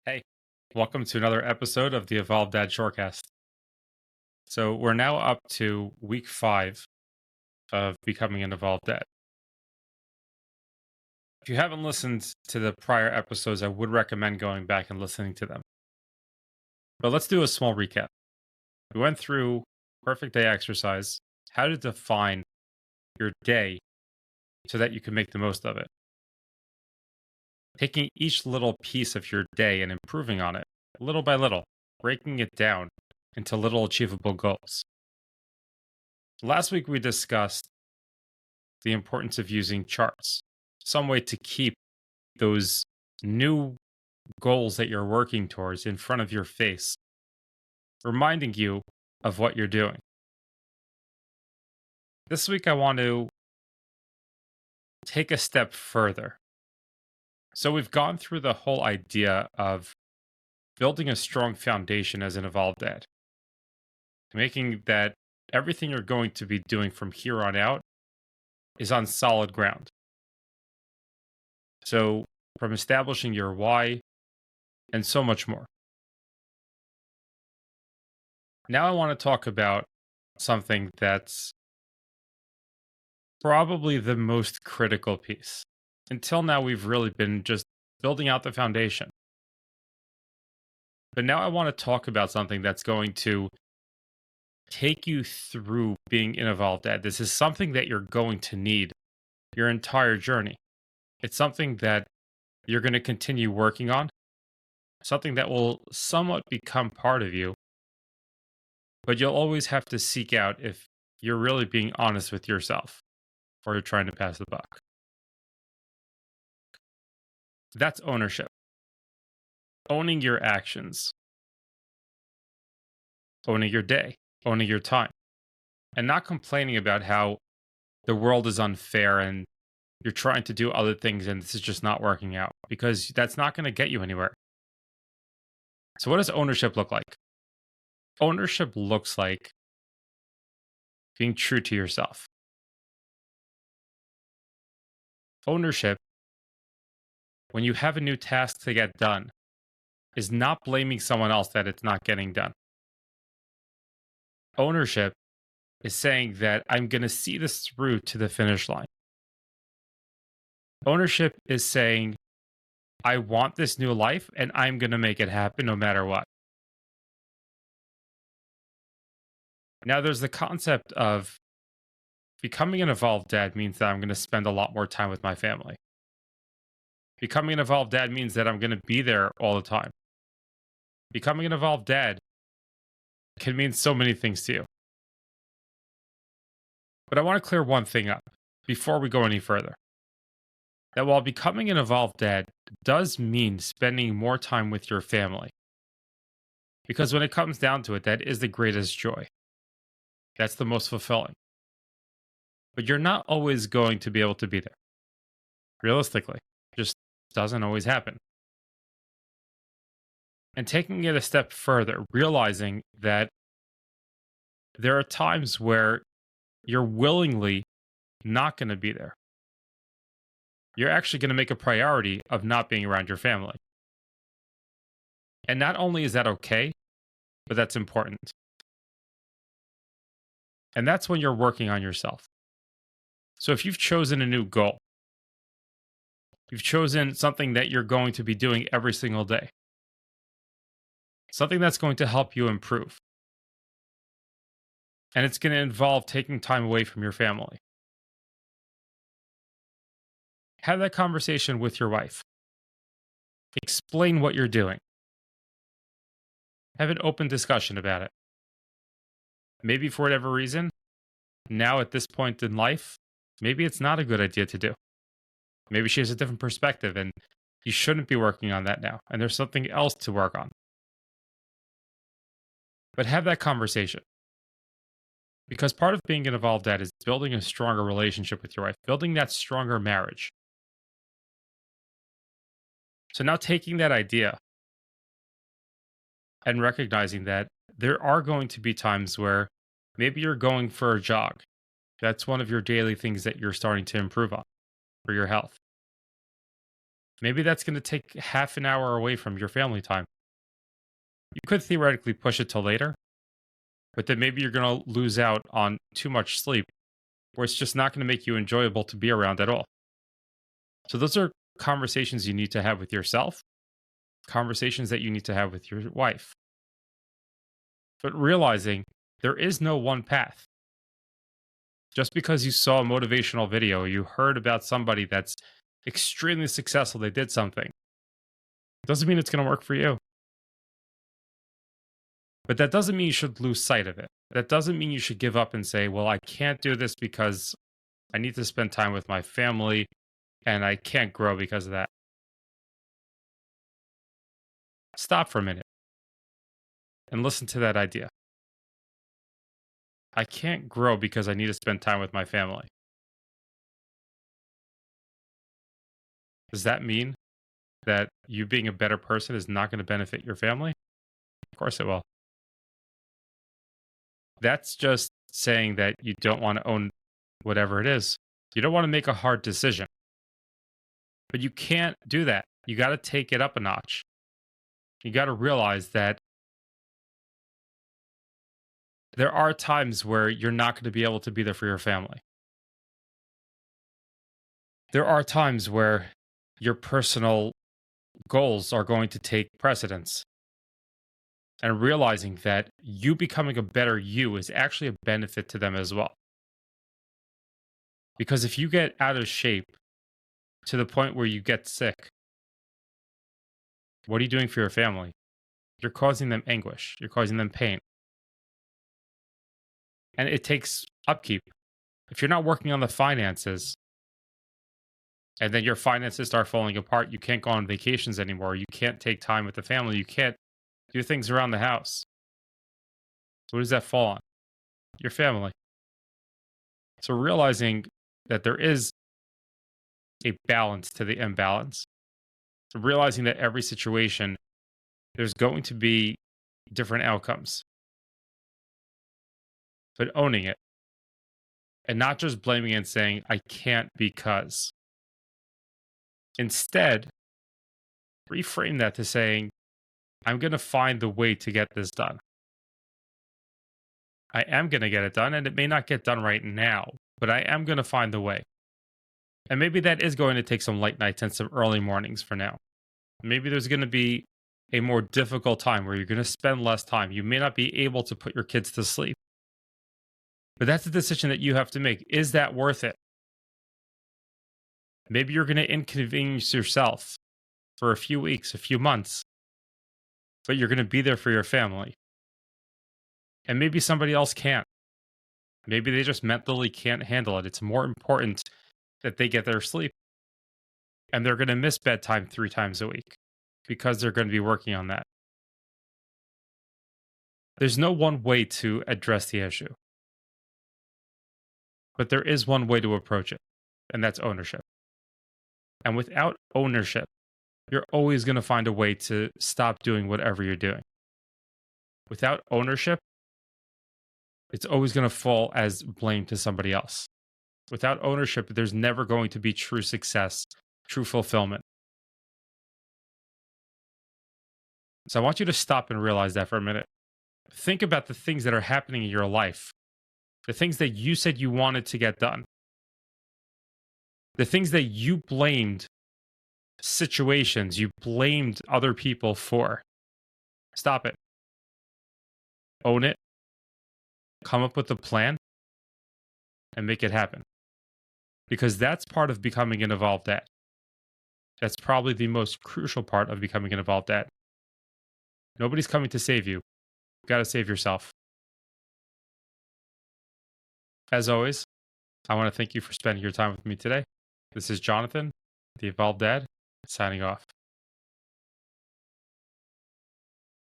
Hey, welcome to another episode of the Evolved Dad Shortcast. So we're now up to week 5 of becoming an Evolved Dad. If you haven't listened to the prior episodes, I would recommend going back and listening to them. But let's do a small recap. We went through perfect day exercise, how to define your day so that you can make the most of it. Taking each little piece of your day and improving on it, little by little, breaking it down into little achievable goals. Last week, we discussed the importance of using charts, some way to keep those new goals that you're working towards in front of your face, reminding you of what you're doing. This week, I want to take a step further. So, we've gone through the whole idea of building a strong foundation as an evolved dad, making that everything you're going to be doing from here on out is on solid ground. So, from establishing your why and so much more. Now, I want to talk about something that's probably the most critical piece. Until now, we've really been just building out the foundation. But now I want to talk about something that's going to take you through being an evolved dad. This is something that you're going to need your entire journey. It's something that you're going to continue working on, something that will somewhat become part of you, but you'll always have to seek out if you're really being honest with yourself or you're trying to pass the buck. That's ownership. Owning your actions, owning your day, owning your time, and not complaining about how the world is unfair and you're trying to do other things and this is just not working out, because that's not going to get you anywhere. So, what does ownership look like? Ownership looks like being true to yourself. Ownership, when you have a new task to get done, is not blaming someone else that it's not getting done. Ownership is saying that I'm going to see this through to the finish line. Ownership is saying, I want this new life and I'm going to make it happen no matter what. Now, there's the concept of becoming an evolved dad means that I'm going to spend a lot more time with my family. Becoming an evolved dad means that I'm going to be there all the time. Becoming an evolved dad can mean so many things to you. But I want to clear one thing up before we go any further. That while becoming an evolved dad does mean spending more time with your family, because when it comes down to it, that is the greatest joy. That's the most fulfilling. But you're not always going to be able to be there. Realistically, it just doesn't always happen. And taking it a step further, realizing that there are times where you're willingly not going to be there. You're actually going to make a priority of not being around your family. And not only is that okay, but that's important. And that's when you're working on yourself. So if you've chosen a new goal, you've chosen something that you're going to be doing every single day, something that's going to help you improve, and it's going to involve taking time away from your family. Have that conversation with your wife. Explain what you're doing. Have an open discussion about it. Maybe for whatever reason, now at this point in life, maybe it's not a good idea to do. Maybe she has a different perspective and you shouldn't be working on that now. And there's something else to work on. But have that conversation. Because part of being an evolved dad is building a stronger relationship with your wife, building that stronger marriage. So now taking that idea and recognizing that there are going to be times where maybe you're going for a jog. That's one of your daily things that you're starting to improve on for your health. Maybe that's going to take half an hour away from your family time. You could theoretically push it till later, but then maybe you're going to lose out on too much sleep where it's just not going to make you enjoyable to be around at all. So, those are conversations you need to have with yourself, conversations that you need to have with your wife. But realizing there is no one path. Just because you saw a motivational video, you heard about somebody that's extremely successful, they did something, doesn't mean it's going to work for you. But that doesn't mean you should lose sight of it. That doesn't mean you should give up and say, well, I can't do this because I need to spend time with my family and I can't grow because of that. Stop for a minute and listen to that idea. I can't grow because I need to spend time with my family. Does that mean that you being a better person is not going to benefit your family? Of course it will. That's just saying that you don't want to own whatever it is. You don't want to make a hard decision. But you can't do that. You got to take it up a notch. You got to realize that there are times where you're not going to be able to be there for your family. There are times where your personal goals are going to take precedence. And realizing that you becoming a better you is actually a benefit to them as well. Because if you get out of shape to the point where you get sick, what are you doing for your family? You're causing them anguish. You're causing them pain. And it takes upkeep. If you're not working on the finances, and then your finances start falling apart, you can't go on vacations anymore. You can't take time with the family. You can't do things around the house. So what does that fall on? Your family. So realizing that there is a balance to the imbalance. So realizing that every situation, there's going to be different outcomes. But owning it. And not just blaming it and saying, I can't because. Instead, reframe that to saying, I'm going to find the way to get this done. I am going to get it done, and it may not get done right now, but I am going to find the way. And maybe that is going to take some late nights and some early mornings for now. Maybe there's going to be a more difficult time where you're going to spend less time. You may not be able to put your kids to sleep. But that's a decision that you have to make. Is that worth it? Maybe you're going to inconvenience yourself for a few weeks, a few months, but you're going to be there for your family. And maybe somebody else can't. Maybe they just mentally can't handle it. It's more important that they get their sleep. And they're going to miss bedtime 3 times a week because they're going to be working on that. There's no one way to address the issue. But there is one way to approach it, and that's ownership. And without ownership, you're always going to find a way to stop doing whatever you're doing. Without ownership, it's always going to fall as blame to somebody else. Without ownership, there's never going to be true success, true fulfillment. So I want you to stop and realize that for a minute. Think about the things that are happening in your life, the things that you said you wanted to get done, the things that you blamed situations, you blamed other people for. Stop it. Own it. Come up with a plan and make it happen. Because that's part of becoming an evolved dad. That's probably the most crucial part of becoming an evolved dad. Nobody's coming to save you. You've got to save yourself. As always, I want to thank you for spending your time with me today. This is Jonathan, the Evolved Dad, signing off.